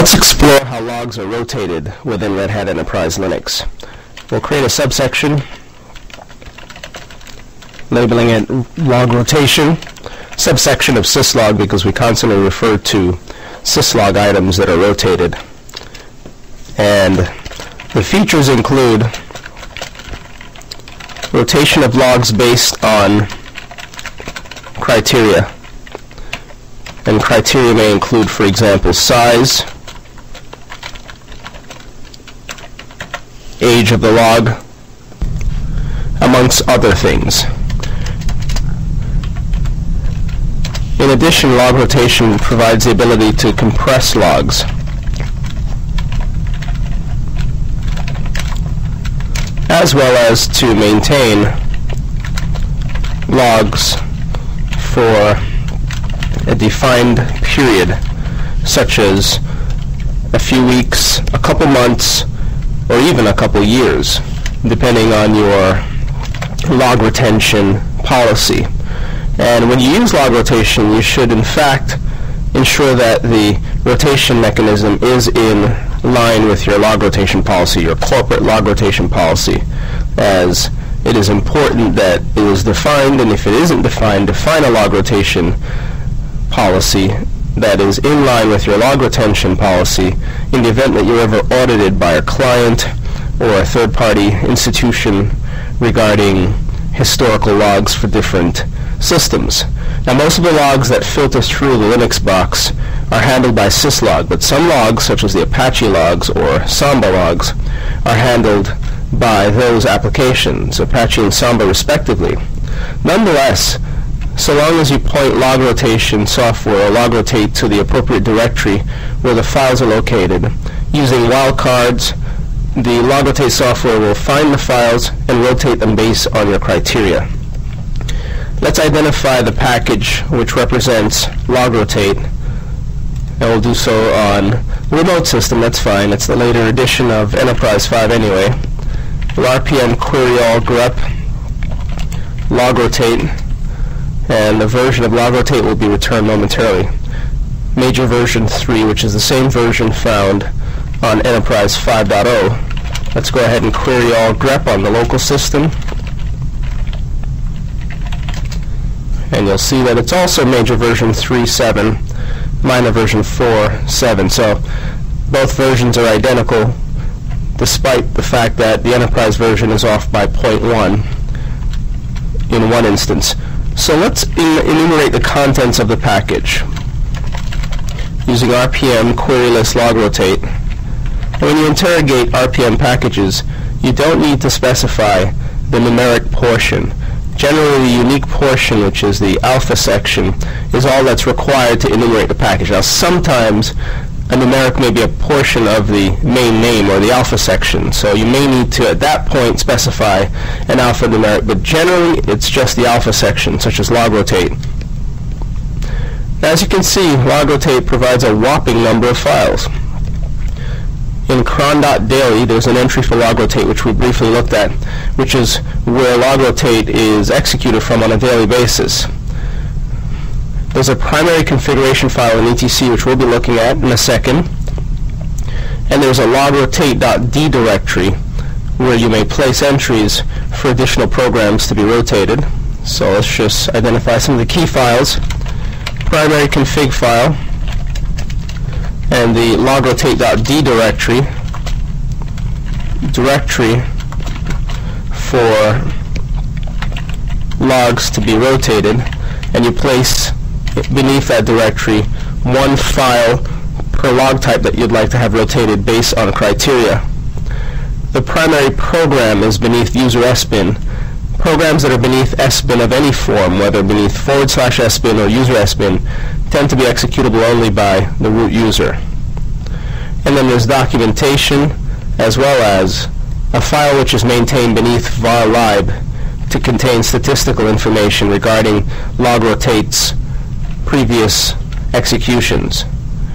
Let's explore how logs are rotated within Red Hat Enterprise Linux. We'll create a subsection, labeling it log rotation, subsection of syslog because we constantly refer to syslog items that are rotated. And the features include rotation of logs based on criteria. And criteria may include, for example, size, age of the log, amongst other things. In addition, log rotation provides the ability to compress logs. As well as to maintain logs for a defined period, such as a few weeks, a couple months, or even a couple years, depending on your log retention policy. And when you use log rotation, you should in fact ensure that the rotation mechanism is in line with your log rotation policy, your corporate log rotation policy, as it is important that it is defined, and if it isn't defined, define a log rotation policy that is in line with your log retention policy in the event that you're ever audited by a client or a third-party institution regarding historical logs for different systems. Now, most of the logs that filter through the Linux box are handled by syslog, but some logs, such as the Apache logs or Samba logs, are handled by those applications, Apache and Samba respectively. Nonetheless, so long as you point log rotation software or Logrotate to the appropriate directory where the files are located, using wildcards, the Logrotate software will find the files and rotate them based on your criteria. Let's identify the package which represents Logrotate, and we'll do so on the remote system. That's fine. It's the later edition of Enterprise 5 anyway. We'll RPM query all grep Logrotate, and the version of Logrotate will be returned momentarily. Major version 3, which is the same version found on Enterprise 5.0. Let's go ahead and query all grep on the local system. And you'll see that it's also major version 3.7, minor version 4.7. So both versions are identical, despite the fact that the Enterprise version is off by 0.1 in one instance. So let's enumerate the contents of the package using RPM query list Logrotate. And when you interrogate RPM packages, you don't need to specify the numeric portion. Generally, the unique portion, which is the alpha section, is all that's required to enumerate the package. Now, sometimes a numeric may be a portion of the main name or the alpha section, so you may need to, at that point, specify an alpha numeric, but generally it's just the alpha section, such as Logrotate. As you can see, Logrotate provides a whopping number of files. In cron.daily, there's an entry for Logrotate, which we briefly looked at, which is where Logrotate is executed from on a daily basis. There's a primary configuration file in etc, which we'll be looking at in a second. And there's a logrotate.d directory where you may place entries for additional programs to be rotated. So let's just identify some of the key files. Primary config file and the logrotate.d directory for logs to be rotated, and you place beneath that directory one file per log type that you'd like to have rotated based on criteria. The primary program is beneath user sbin. Programs that are beneath sbin of any form, whether beneath /sbin or user sbin, tend to be executable only by the root user. And then there's documentation, as well as a file which is maintained beneath varlib to contain statistical information regarding Logrotate's previous executions,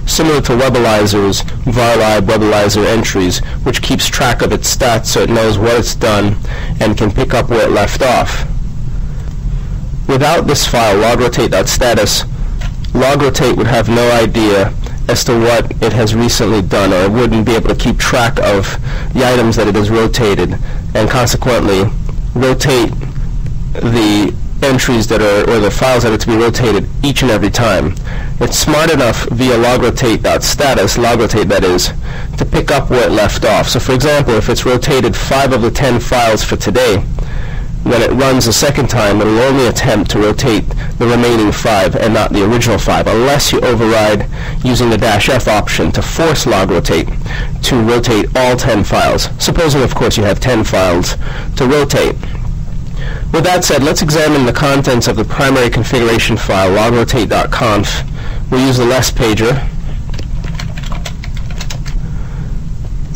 similar to Webalizer's varlib Webalizer entries, which keeps track of its stats so it knows what it's done and can pick up where it left off. Without this file, logrotate.status, Logrotate would have no idea as to what it has recently done, or it wouldn't be able to keep track of the items that it has rotated, and consequently rotate the entries that are, or the files that are to be rotated each and every time. It's smart enough via logrotate.status, logrotate that is, to pick up where it left off. So for example, if it's rotated 5 of the 10 files for today, when it runs a second time, it will only attempt to rotate the remaining 5 and not the original 5, unless you override using the -F option to force logrotate to rotate all 10 files, supposing of course you have 10 files to rotate. With that said, let's examine the contents of the primary configuration file, logrotate.conf. We'll use the less pager,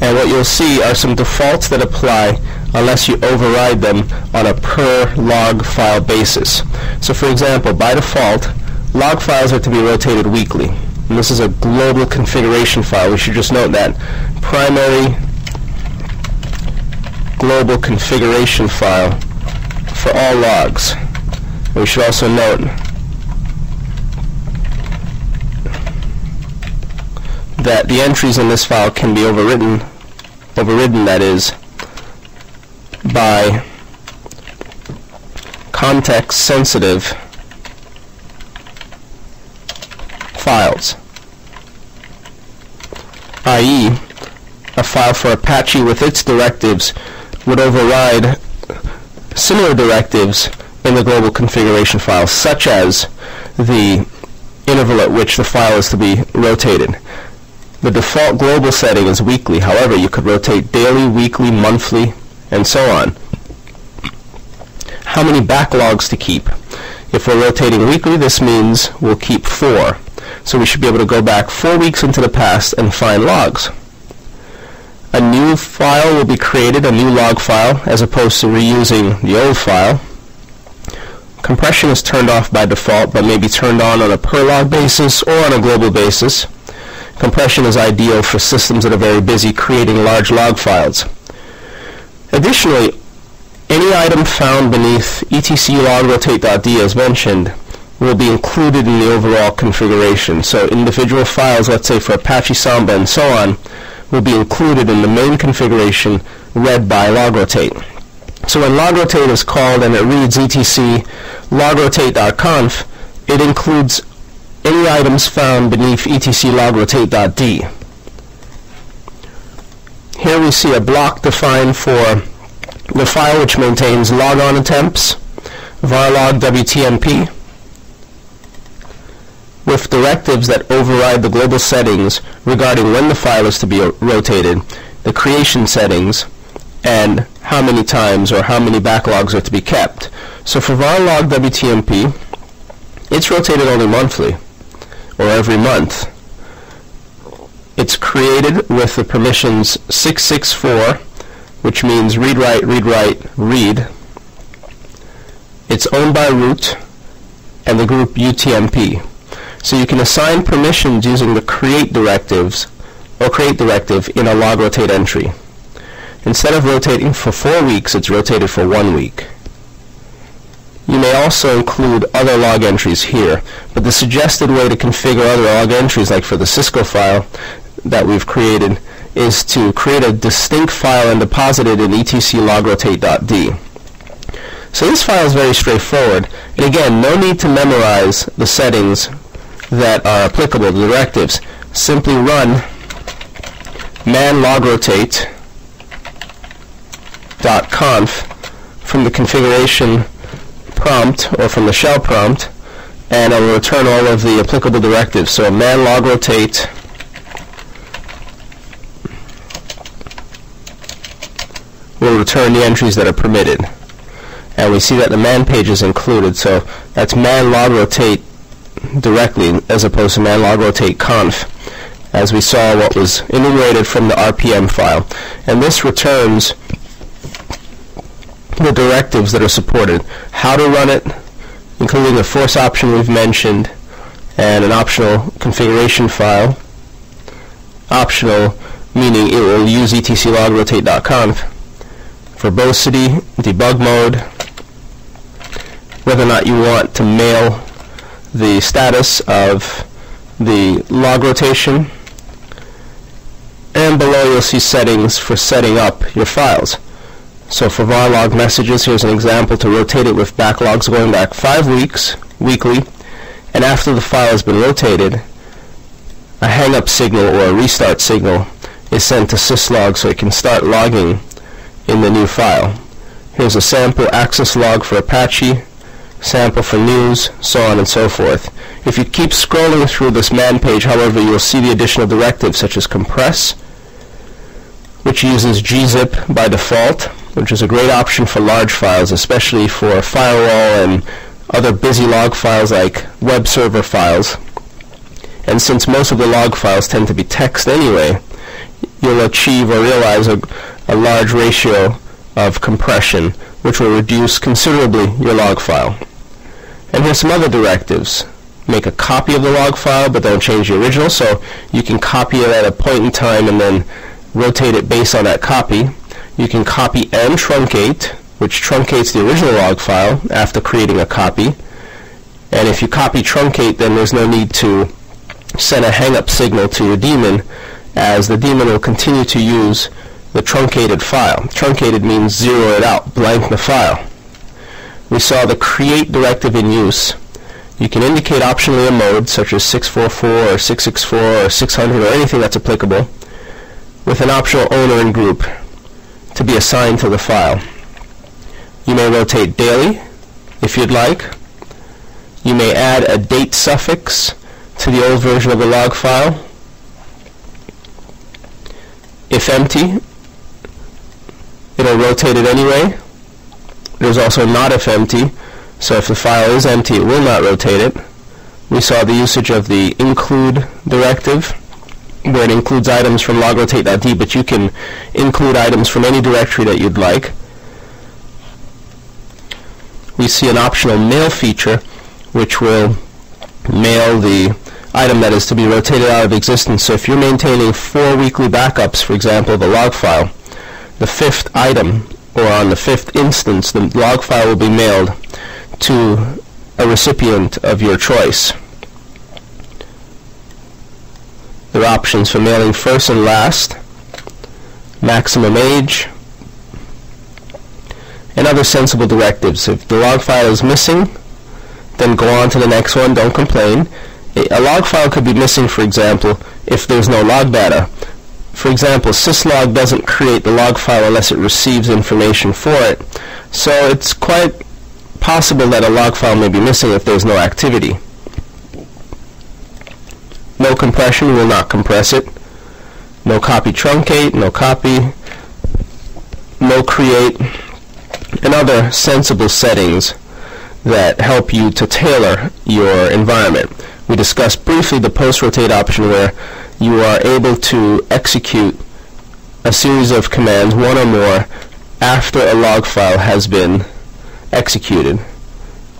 and what you'll see are some defaults that apply unless you override them on a per log file basis. So for example, by default, log files are to be rotated weekly. And this is a global configuration file. We should just note that primary global configuration file for all logs. We should also note that the entries in this file can be overridden that is, by context-sensitive files, i.e., a file for Apache with its directives would override similar directives in the global configuration file, such as the interval at which the file is to be rotated. The default global setting is weekly. However, you could rotate daily, weekly, monthly, and so on. How many backlogs to keep? If we're rotating weekly, this means we'll keep 4. So we should be able to go back 4 weeks into the past and find logs. A new file will be created, a new log file, as opposed to reusing the old file. Compression is turned off by default, but may be turned on a per log basis or on a global basis. Compression is ideal for systems that are very busy creating large log files. Additionally, any item found beneath etc logrotate.d, as mentioned, will be included in the overall configuration. So individual files, let's say for Apache Samba and so on, will be included in the main configuration read by logrotate. So when logrotate is called and it reads etc logrotate.conf, it includes any items found beneath etc logrotate.d. Here we see a block defined for the file which maintains logon attempts, varlog wtmp, with directives that override the global settings regarding when the file is to be rotated, the creation settings, and how many times or how many backlogs are to be kept. So for varlog wtmp, it's rotated only monthly, or every month. It's created with the permissions 664, which means read, write, read. It's owned by root and the group UTMP. So you can assign permissions using the create directives or create directive in a logrotate entry. Instead of rotating for 4 weeks, it's rotated for 1 week. You may also include other log entries here, but the suggested way to configure other log entries, like for the Cisco file that we've created, is to create a distinct file and deposit it in etc logrotate.d. So this file is very straightforward, and again, no need to memorize the settings that are applicable, the directives. Simply run man logrotate.conf from the configuration prompt or from the shell prompt, and I will return all of the applicable directives. So man logrotate will return the entries that are permitted, and we see that the man page is included, so that's man logrotate directly as opposed to man logrotate conf, as we saw what was enumerated from the RPM file. And this returns the directives that are supported, how to run it, including the force option we've mentioned, and an optional configuration file. Optional meaning it will use etc logrotate.conf. Verbosity, debug mode, whether or not you want to mail the status of the log rotation, and below you'll see settings for setting up your files. So for var log messages, here's an example to rotate it with backlogs going back 5 weeks, weekly, and after the file has been rotated, a hang-up signal or a restart signal is sent to syslog so it can start logging in the new file. Here's a sample access log for Apache, sample for news, so on and so forth. If you keep scrolling through this man page, however, you'll see the additional directives such as compress, which uses gzip by default, which is a great option for large files, especially for firewall and other busy log files like web server files. And since most of the log files tend to be text anyway, you'll achieve or realize a large ratio of compression, which will reduce considerably your log file. And here's some other directives. Make a copy of the log file, but don't change the original, so you can copy it at a point in time and then rotate it based on that copy. You can copy and truncate, which truncates the original log file after creating a copy. And if you copy truncate, then there's no need to send a hang-up signal to your daemon, as the daemon will continue to use the truncated file. Truncated means zero it out, blank the file. We saw the create directive in use. You can indicate optionally a mode, such as 644 or 664 or 600 or anything that's applicable, with an optional owner and group to be assigned to the file. You may rotate daily if you'd like. You may add a date suffix to the old version of the log file. If empty, it'll rotate it anyway. There's also not if empty, so if the file is empty, it will not rotate it. We saw the usage of the include directive, where it includes items from logrotate.d, but you can include items from any directory that you'd like. We see an optional mail feature, which will mail the item that is to be rotated out of existence. So if you're maintaining 4 weekly backups, for example, of a log file, the 5th item, or on the 5th instance, the log file will be mailed to a recipient of your choice. There are options for mailing first and last, maximum age, and other sensible directives. If the log file is missing, then go on to the next one, don't complain. A log file could be missing, for example, if there's no log data. For example, syslog doesn't create the log file unless it receives information for it. So it's quite possible that a log file may be missing if there's no activity. No compression will not compress it. No copy truncate, no copy, no create, and other sensible settings that help you to tailor your environment. We discussed briefly the post-rotate option, where you are able to execute a series of commands, one or more, after a log file has been executed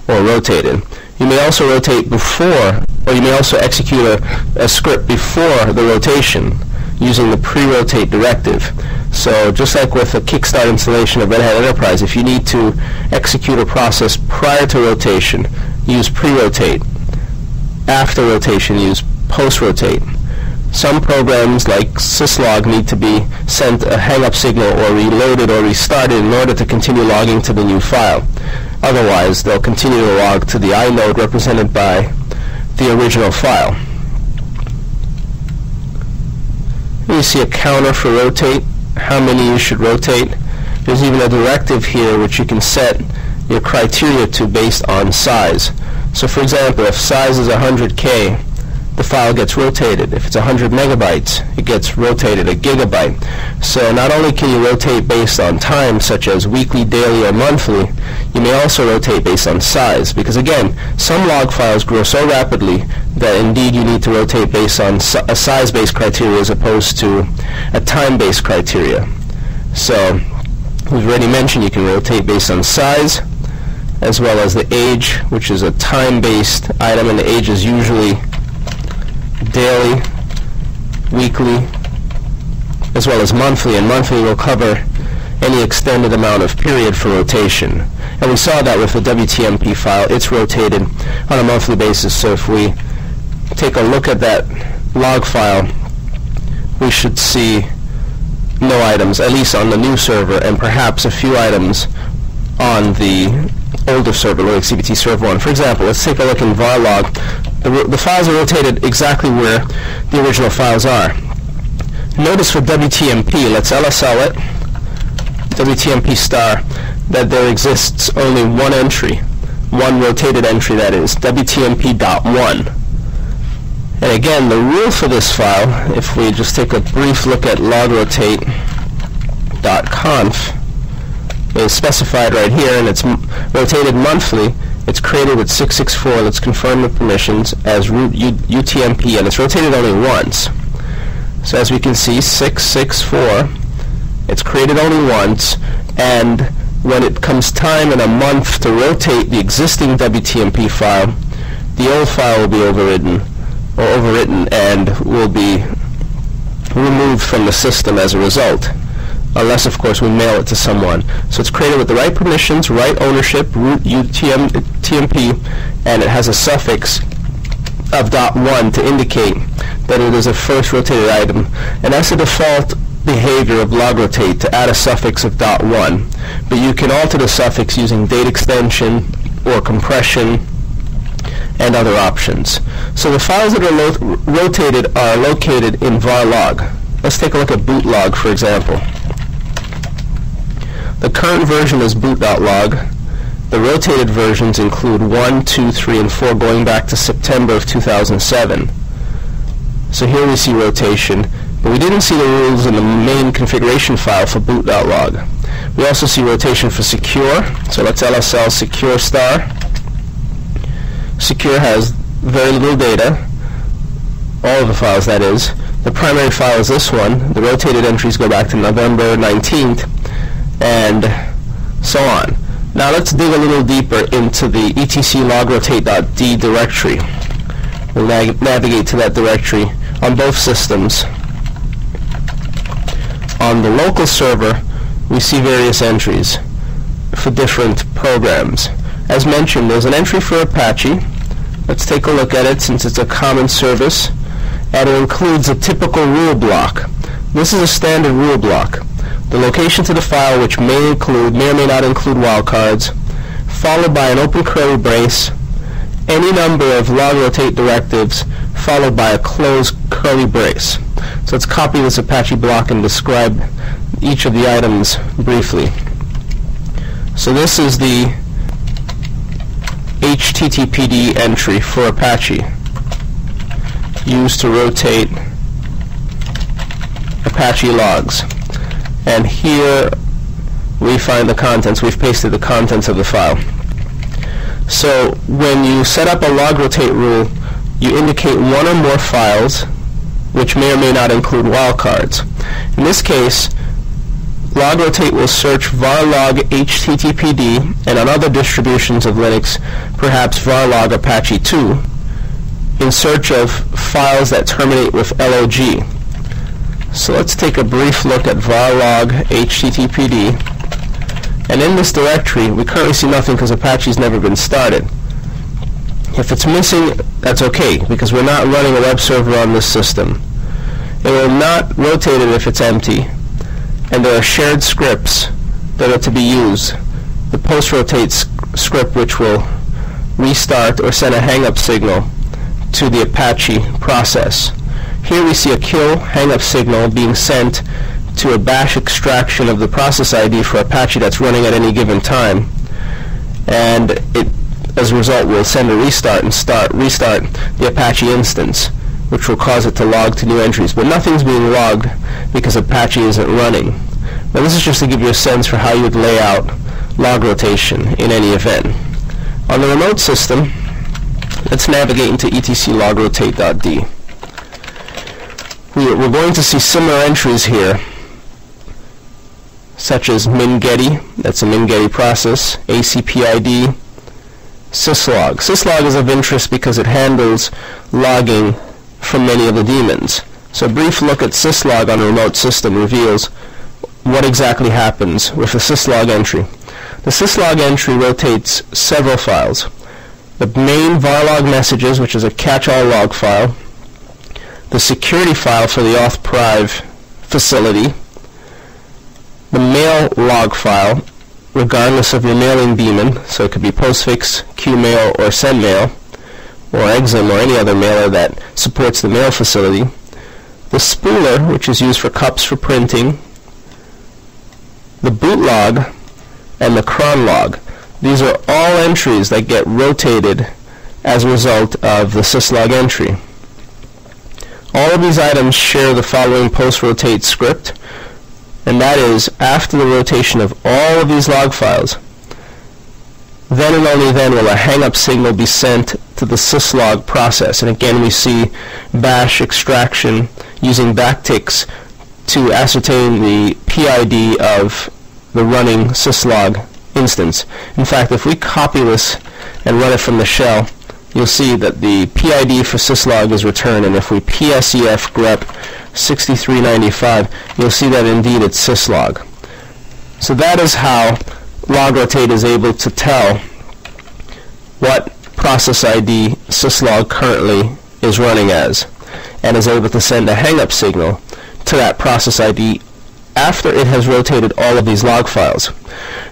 or rotated. You may also rotate before, or you may also execute a script before the rotation using the pre-rotate directive. So just like with a Kickstart installation of Red Hat Enterprise, if you need to execute a process prior to rotation, use pre-rotate. After rotation, use post-rotate. Some programs like syslog need to be sent a hang-up signal or reloaded or restarted in order to continue logging to the new file. Otherwise, they'll continue to log to the inode represented by the original file. Here you see a counter for rotate, how many you should rotate. There's even a directive here which you can set your criteria to based on size. So for example, if size is 100K, the file gets rotated. If it's 100 megabytes, it gets rotated a gigabyte. So not only can you rotate based on time, such as weekly, daily, or monthly, you may also rotate based on size, because again, some log files grow so rapidly that indeed you need to rotate based on a size-based criteria as opposed to a time-based criteria. So we've already mentioned you can rotate based on size, as well as the age, which is a time-based item, and the age is usually daily, weekly, as well as monthly, and monthly will cover any extended amount of period for rotation. And we saw that with the WTMP file. It's rotated on a monthly basis, so if we take a look at that log file, we should see no items, at least on the new server, and perhaps a few items on the older server, LinuxDBT Server 1. For example, let's take a look in var log. The files are rotated exactly where the original files are. Notice for WTMP, let's LSL it, WTMP star, that there exists only one entry, one rotated entry, that is, WTMP.1. And again, the rule for this file, if we just take a brief look at logrotate.conf, is specified right here, and it's rotated monthly. It's created with 664. Let's confirm the permissions as root UTMP, and it's rotated only once. So as we can see, 664, it's created only once, and when it comes time in a month to rotate the existing WTMP file, the old file will be overwritten and will be removed from the system as a result, unless of course we mail it to someone. So it's created with the right permissions, right ownership, root UTMP, and it has a suffix of .1 to indicate that it is a first rotated item. And that's the default behavior of Logrotate, to add a suffix of .1. But you can alter the suffix using date extension or compression and other options. So the files that are rotated are located in var log. Let's take a look at boot log, for example. The current version is boot.log. The rotated versions include 1, 2, 3, and 4 going back to September of 2007. So here we see rotation, but we didn't see the rules in the main configuration file for boot.log. We also see rotation for secure, so let's LSL secure star. Secure has very little data, all of the files that is. The primary file is this one. The rotated entries go back to November 19th, and so on. Now let's dig a little deeper into the etc logrotate.d directory. We'll navigate to that directory on both systems. On the local server, we see various entries for different programs. As mentioned, there's an entry for Apache. Let's take a look at it since it's a common service, and it includes a typical rule block. This is a standard rule block. The location to the file, which may or may not include wildcards, followed by an open curly brace, any number of logrotate directives, followed by a closed curly brace. So let's copy this Apache block and describe each of the items briefly. So this is the HTTPD entry for Apache, used to rotate Apache logs. And here we find the contents. We've pasted the contents of the file. So when you set up a logrotate rule, you indicate one or more files, which may or may not include wildcards. In this case, Logrotate will search varlog HTTPD, and on other distributions of Linux, perhaps varlog Apache 2, in search of files that terminate with LOG. So let's take a brief look at varlog HTTPD. And in this directory, we currently see nothing because Apache's never been started. If it's missing, that's okay, because we're not running a web server on this system. It will not rotate it if it's empty. And there are shared scripts that are to be used. The post-rotate script, which will restart or send a hang-up signal to the Apache process. Here we see a kill hang-up signal being sent to a bash extraction of the process ID for Apache that's running at any given time. And it, as a result, will send a restart and restart the Apache instance, which will cause it to log to new entries. But nothing's being logged because Apache isn't running. Now this is just to give you a sense for how you would lay out log rotation in any event. On the remote system, let's navigate into etc logrotate.d. We're going to see similar entries here, such as min-getty, that's a min-getty process, ACPID, syslog. Syslog is of interest because it handles logging from many of the daemons. So a brief look at syslog on a remote system reveals what exactly happens with a syslog entry. The syslog entry rotates several files. the main varlog messages, which is a catch-all log file, the security file for the auth-priv facility, the mail log file, regardless of your mailing daemon, so it could be postfix, qmail, or sendmail, or exim, or any other mailer that supports the mail facility, the spooler, which is used for cups for printing, the boot log, and the cron log. These are all entries that get rotated as a result of the syslog entry. All of these items share the following post-rotate script, and that is, after the rotation of all of these log files, then and only then will a hang-up signal be sent to the syslog process. And again, we see bash extraction using backticks to ascertain the PID of the running syslog instance. In fact, if we copy this and run it from the shell, you'll see that the PID for syslog is returned, and if we psef grep 6395, you'll see that indeed it's syslog. So that is how Logrotate is able to tell what process ID syslog currently is running as, and is able to send a hang-up signal to that process ID after it has rotated all of these log files.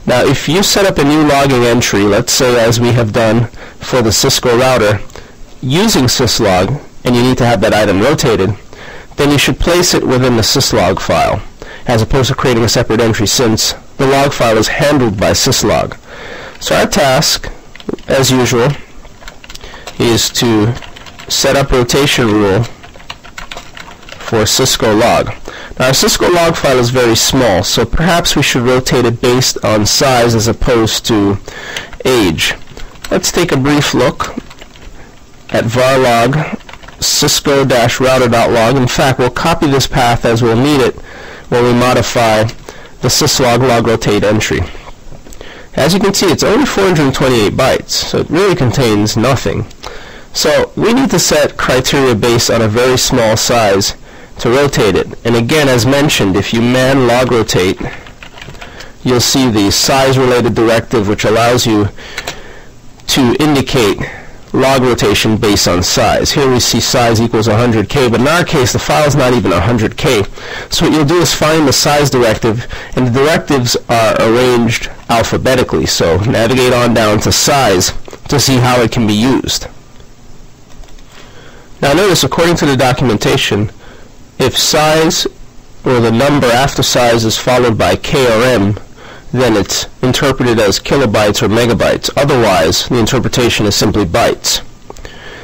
Now, if you set up a new logging entry, let's say as we have done for the Cisco router, using syslog, and you need to have that item rotated, then you should place it within the syslog file, as opposed to creating a separate entry, since the log file is handled by syslog. So our task, as usual, is to set up rotation rule for Cisco log. Now, our Cisco log file is very small, so perhaps we should rotate it based on size as opposed to age. Let's take a brief look at varlog cisco-router.log. In fact, we'll copy this path as we'll need it when we modify the syslog logrotate entry. As you can see, it's only 428 bytes, so it really contains nothing. So we need to set criteria based on a very small size to rotate it. And again, as mentioned, if you man logrotate, you'll see the size-related directive, which allows you to indicate log rotation based on size. Here we see size equals 100K, but in our case the file is not even 100K. So what you'll do is find the size directive, and the directives are arranged alphabetically. So navigate on down to size to see how it can be used. Now notice, according to the documentation, if size or the number after size is followed by K or M, then it's interpreted as kilobytes or megabytes. Otherwise, the interpretation is simply bytes.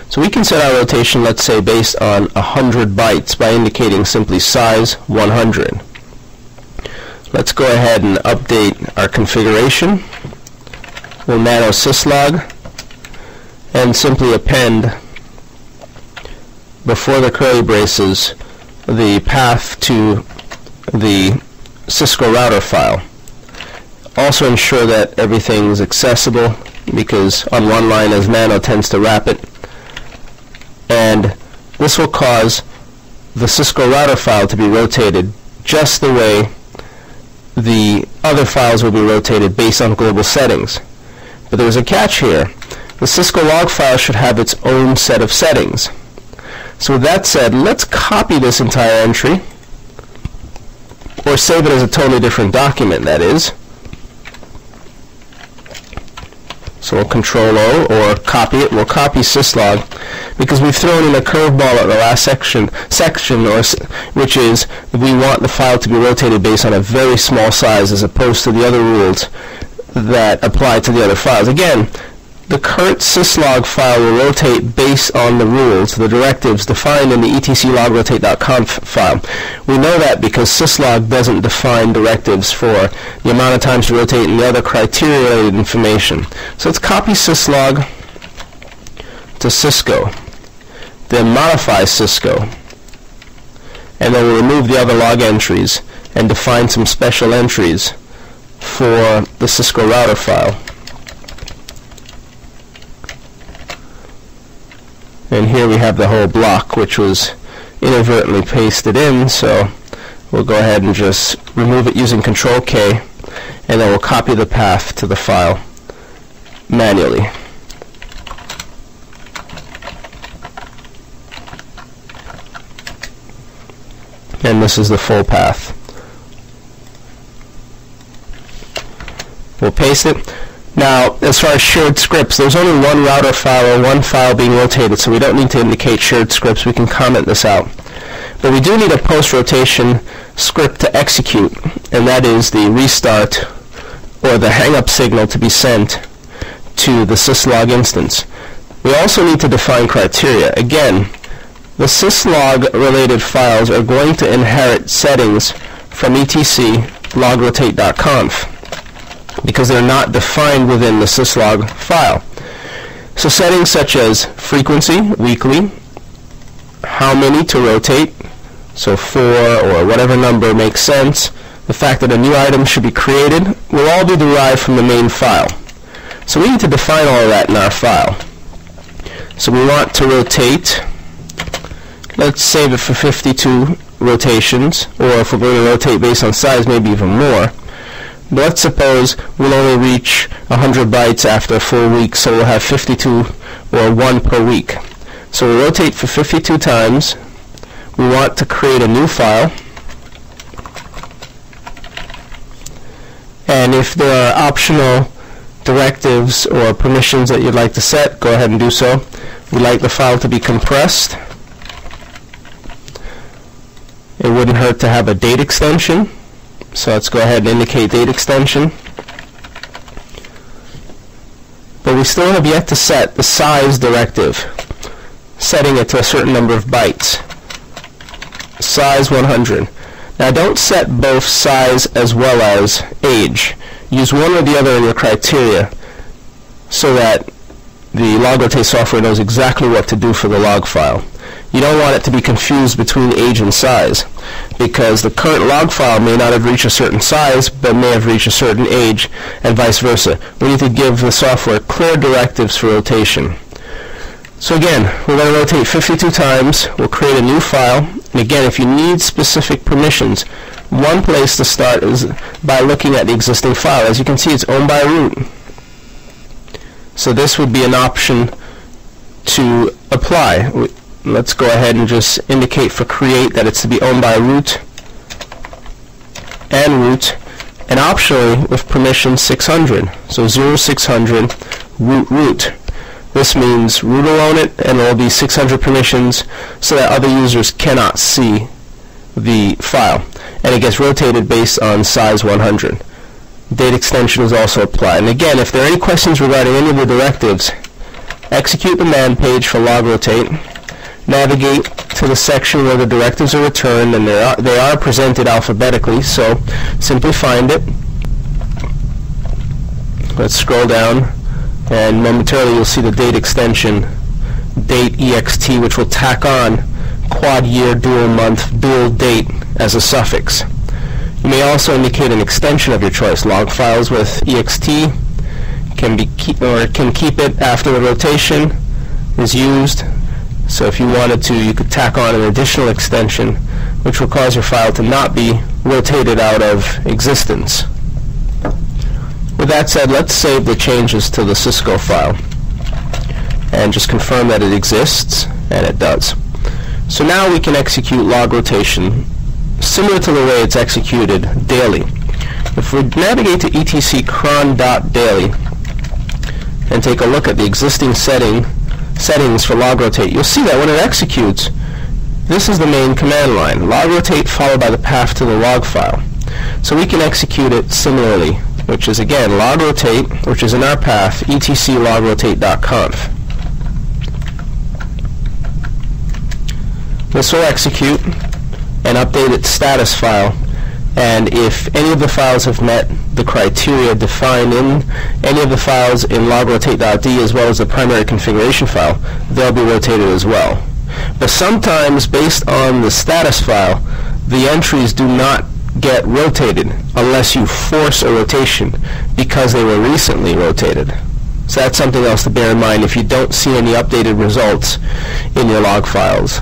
So we can set our rotation, let's say, based on 100 bytes by indicating simply size 100. Let's go ahead and update our configuration. We'll nano syslog and simply append before the curly braces the path to the Cisco router file. Also ensure that everything is accessible, because on one line as nano tends to wrap it, and this will cause the Cisco router file to be rotated just the way the other files will be rotated based on global settings. But there's a catch here. The Cisco log file should have its own set of settings. So with that said, let's copy this entire entry, or save it as a totally different document, that is. So we'll Control-O, or copy it. We'll copy syslog, because we've thrown in a curveball at the last section, which is we want the file to be rotated based on a very small size, as opposed to the other rules that apply to the other files. Again, the current syslog file will rotate based on the rules, the directives defined in the etclogrotate.conf file. We know that because syslog doesn't define directives for the amount of times to rotate and the other criteria-related information. So let's copy syslog to Cisco, then modify Cisco, and then we'll remove the other log entries and define some special entries for the Cisco router file. And here we have the whole block, which was inadvertently pasted in, so we'll go ahead and just remove it using Control-K, and then we'll copy the path to the file manually. and this is the full path. We'll paste it. Now, as far as shared scripts, there's only one router file or one file being rotated, so we don't need to indicate shared scripts. We can comment this out. But we do need a post-rotation script to execute, and that is the restart or the hang-up signal to be sent to the syslog instance. We also need to define criteria. Again, the syslog related files are going to inherit settings from etc logrotate.conf because they're not defined within the syslog file. So settings such as frequency, weekly, how many to rotate, so 4 or whatever number makes sense, the fact that a new item should be created, will all be derived from the main file. So we need to define all of that in our file. So we want to rotate, let's save it for 52 rotations, or if we're going to rotate based on size, maybe even more. But let's suppose we'll only reach 100 bytes after a full week, so we'll have 52 or 1 per week. So we rotate for 52 times. We want to create a new file. And if there are optional directives or permissions that you'd like to set, go ahead and do so. We like the file to be compressed. It wouldn't hurt to have a date extension. So let's go ahead and indicate date extension. But we still have yet to set the size directive, setting it to a certain number of bytes. Size 100. Now don't set both size as well as age. Use one or the other in your criteria so that the Logrotate software knows exactly what to do for the log file. You don't want it to be confused between age and size, because the current log file may not have reached a certain size, but may have reached a certain age, and vice versa. We need to give the software clear directives for rotation. So again, we're going to rotate 52 times. We'll create a new file. And again, if you need specific permissions, one place to start is by looking at the existing file. As you can see, it's owned by root. So this would be an option to apply. Let's go ahead and just indicate for create that it's to be owned by root and root, and optionally with permission 600. So 0600 root. This means root will own it, and there will be 600 permissions so that other users cannot see the file. And it gets rotated based on size 100. Date extension is also applied. And again, if there are any questions regarding any of the directives, execute the man page for Logrotate, navigate to the section where the directives are returned, and they are presented alphabetically, so simply find it. Let's scroll down, and momentarily you'll see the date extension, date ext, which will tack on quad year, dual month, dual date as a suffix. You may also indicate an extension of your choice. Log files with ext can keep it after the rotation is used. So if you wanted to, you could tack on an additional extension, which will cause your file to not be rotated out of existence. With that said, let's save the changes to the Cisco file and just confirm that it exists, and it does. So now we can execute log rotation similar to the way it's executed daily. If we navigate to etc cron.daily and take a look at the existing settings for Logrotate, you'll see that when it executes, this is the main command line, Logrotate followed by the path to the log file. So we can execute it similarly, which is again Logrotate, which is in our path, etc logrotate.conf. This will execute and update its status file, and if any of the files have met the criteria defined in any of the files in logrotate.d as well as the primary configuration file, they'll be rotated as well. But sometimes, based on the status file, the entries do not get rotated unless you force a rotation because they were recently rotated. So that's something else to bear in mind if you don't see any updated results in your log files.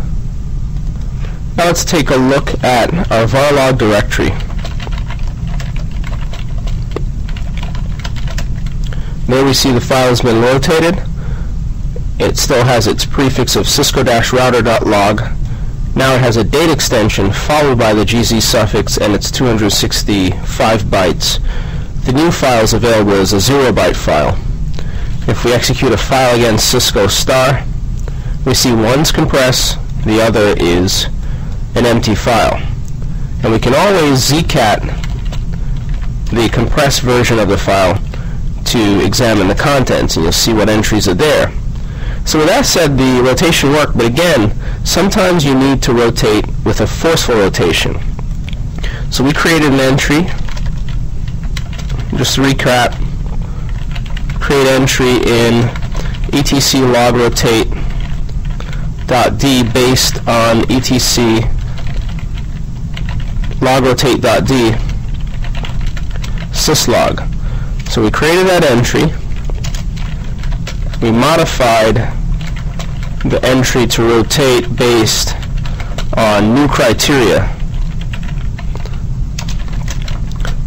Now let's take a look at our varlog directory. There we see the file has been rotated. It still has its prefix of cisco-router.log, Now it has a date extension followed by the GZ suffix and its 265 bytes. The new file is available as a 0-byte file. If we execute a file against Cisco star, we see one's compressed, the other is an empty file. And we can always zcat the compressed version of the file to examine the contents, and you'll see what entries are there. So with that said, the rotation worked, but again, sometimes you need to rotate with a forceful rotation. So we created an entry, just to recap, create entry in etc logrotate.d based on etc logrotate.d syslog. So we created that entry, we modified the entry to rotate based on new criteria,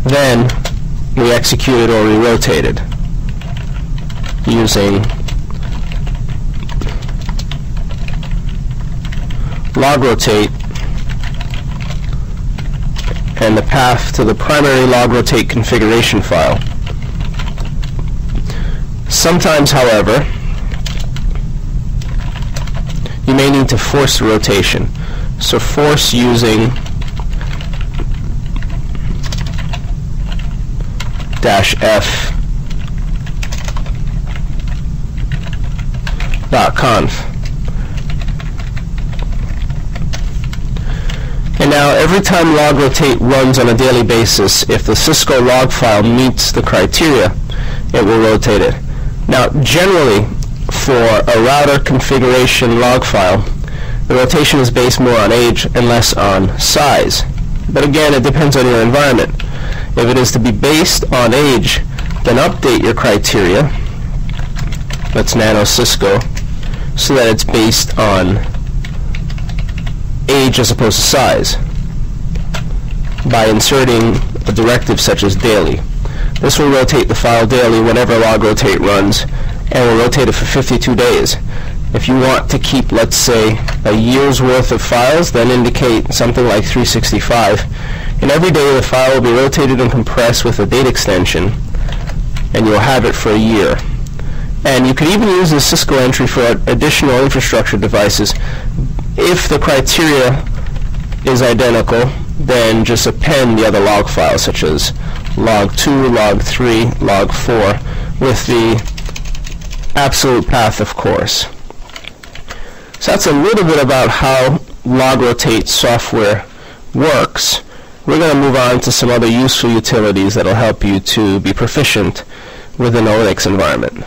then we executed or we rotated using logrotate and the path to the primary logrotate configuration file. Sometimes, however, you may need to force the rotation. So force using -f.conf. And now every time logrotate runs on a daily basis, if the Cisco log file meets the criteria, it will rotate it. Now generally, for a router configuration log file, the rotation is based more on age and less on size. But again, it depends on your environment. If it is to be based on age, then update your criteria, that's nano Cisco, so that it's based on age as opposed to size, by inserting a directive such as daily. This will rotate the file daily whenever logrotate runs, and will rotate it for 52 days. If you want to keep, let's say, a year's worth of files, then indicate something like 365. And every day the file will be rotated and compressed with a date extension, and you'll have it for a year. And you can even use the Cisco entry for additional infrastructure devices. If the criteria is identical, then just append the other log files, such as log2, log3, log4, with the absolute path, of course. So that's a little bit about how Logrotate software works. We're going to move on to some other useful utilities that will help you to be proficient within a Linux environment.